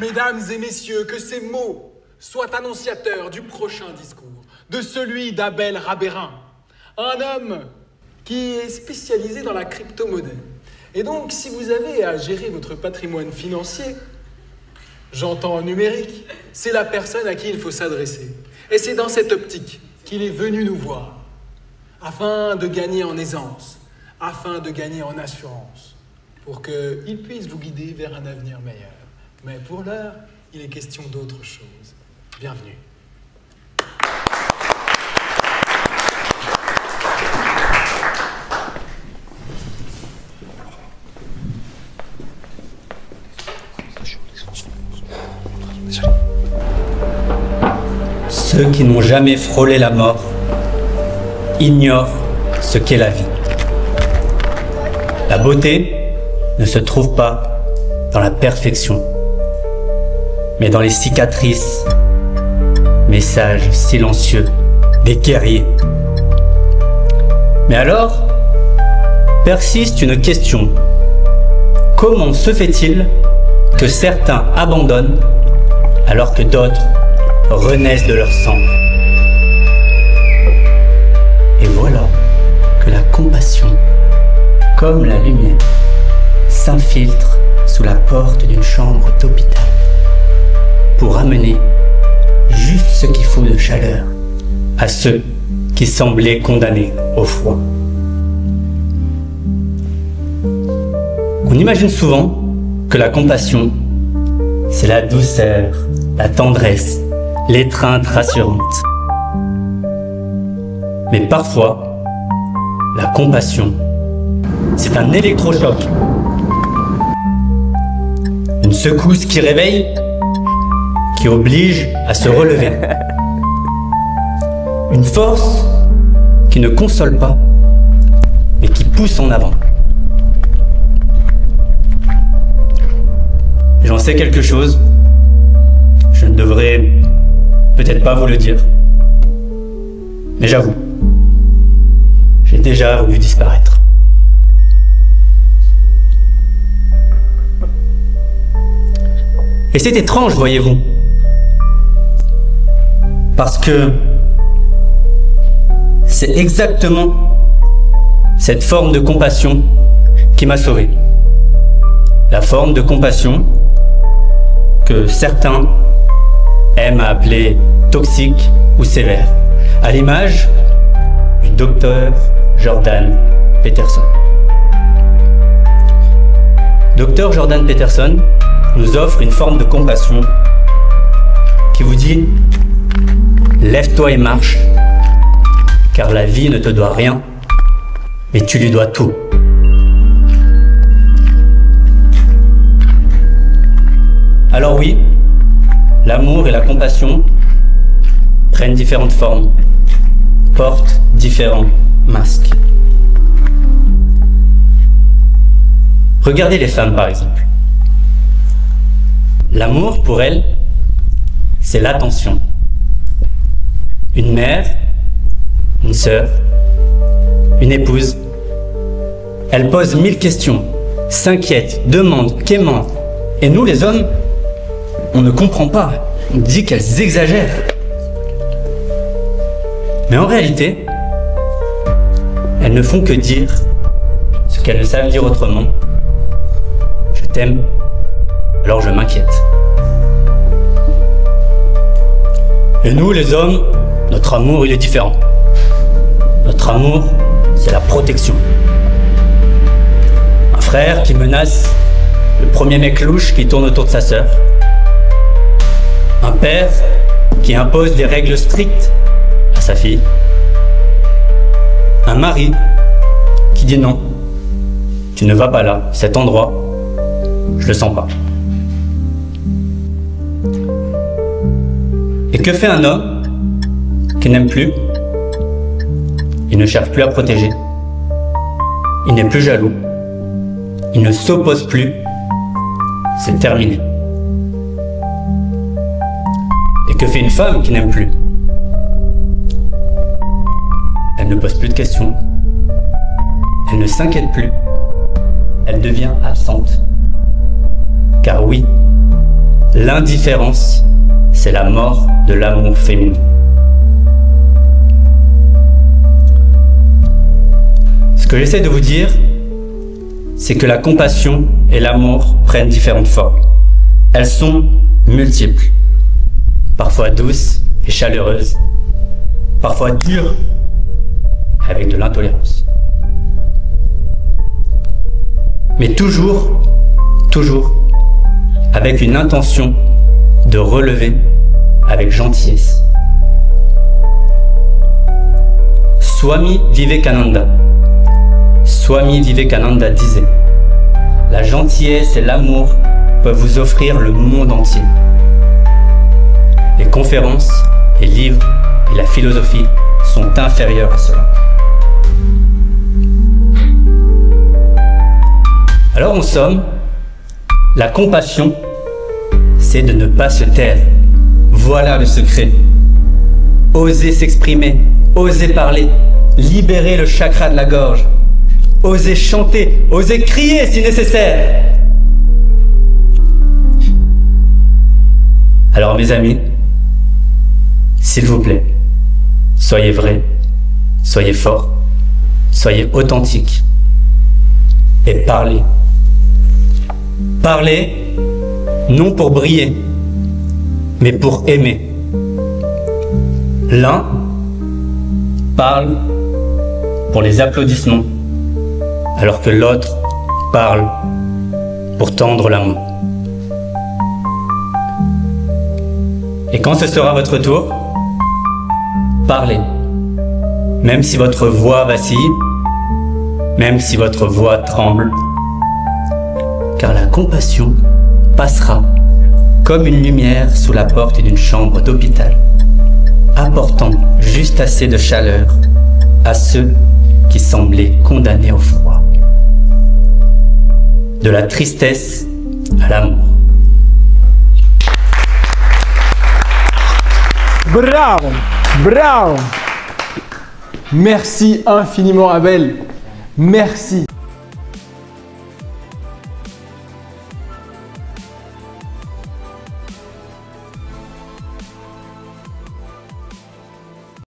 Mesdames et messieurs, que ces mots soient annonciateurs du prochain discours, de celui d'Abel Rabérin, un homme qui est spécialisé dans la crypto-monnaie. Et donc, si vous avez à gérer votre patrimoine financier, j'entends numérique, c'est la personne à qui il faut s'adresser. Et c'est dans cette optique qu'il est venu nous voir, afin de gagner en aisance, afin de gagner en assurance, pour qu'il puisse vous guider vers un avenir meilleur. Mais pour l'heure, il est question d'autre chose. Bienvenue. Ceux qui n'ont jamais frôlé la mort ignorent ce qu'est la vie. La beauté ne se trouve pas dans la perfection, mais dans les cicatrices, messages silencieux des guerriers. Mais alors, persiste une question. Comment se fait-il que certains abandonnent alors que d'autres renaissent de leur sang? Et voilà que la compassion, comme la lumière, s'infiltre sous la porte d'une chambre d'hôpital pour amener juste ce qu'il faut de chaleur à ceux qui semblaient condamnés au froid. On imagine souvent que la compassion, c'est la douceur, la tendresse, l'étreinte rassurante. Mais parfois, la compassion, c'est un électrochoc. Une secousse qui réveille, qui oblige à se relever. Une force qui ne console pas, mais qui pousse en avant. J'en sais quelque chose. Je ne devrais peut-être pas vous le dire. Mais j'avoue, j'ai déjà voulu disparaître. Et c'est étrange, voyez-vous. Parce que c'est exactement cette forme de compassion qui m'a sauvé. La forme de compassion que certains aiment à appeler toxique ou sévère, à l'image du docteur Jordan Peterson. Docteur Jordan Peterson nous offre une forme de compassion qui vous dit « Lève-toi et marche, car la vie ne te doit rien, mais tu lui dois tout. » Alors oui, l'amour et la compassion prennent différentes formes, portent différents masques. Regardez les femmes par exemple. L'amour pour elles, c'est l'attention. Une mère, une sœur, une épouse. Elle pose 1000 questions, s'inquiète, demande, quémande. Et nous les hommes, on ne comprend pas. On dit qu'elles exagèrent. Mais en réalité, elles ne font que dire ce qu'elles ne savent dire autrement. Je t'aime, alors je m'inquiète. Et nous, les hommes, notre amour, il est différent. Notre amour, c'est la protection. Un frère qui menace le premier mec louche qui tourne autour de sa sœur. Un père qui impose des règles strictes à sa fille. Un mari qui dit non, tu ne vas pas là, cet endroit, je le sens pas. Et que fait un homme qui n'aime plus? Il ne cherche plus à protéger. Il n'est plus jaloux. Il ne s'oppose plus. C'est terminé. Et que fait une femme qui n'aime plus? Elle ne pose plus de questions. Elle ne s'inquiète plus. Elle devient absente. Car oui, l'indifférence, c'est la mort de l'amour féminin. Ce que j'essaie de vous dire, c'est que la compassion et l'amour prennent différentes formes. Elles sont multiples, parfois douces et chaleureuses, parfois dures, avec de l'intolérance. Mais toujours avec une intention de relever avec gentillesse. Swami Vivekananda disait: la gentillesse et l'amour peuvent vous offrir le monde entier. Les conférences, les livres et la philosophie sont inférieurs à cela. Alors en somme, la compassion, c'est de ne pas se taire. Voilà le secret. Oser s'exprimer, oser parler, libérer le chakra de la gorge, oser chanter, oser crier si nécessaire. Alors mes amis, s'il vous plaît, soyez vrais, soyez forts, soyez authentiques et parlez. Parlez, non pour briller, mais pour aimer. L'un parle pour les applaudissements, alors que l'autre parle pour tendre la main. Et quand ce sera votre tour, parlez, même si votre voix vacille, même si votre voix tremble, car la compassion passera comme une lumière sous la porte d'une chambre d'hôpital, apportant juste assez de chaleur à ceux qui semblaient condamnés au froid. De la tristesse à l'amour. Bravo, bravo. Merci infiniment Abel. Merci.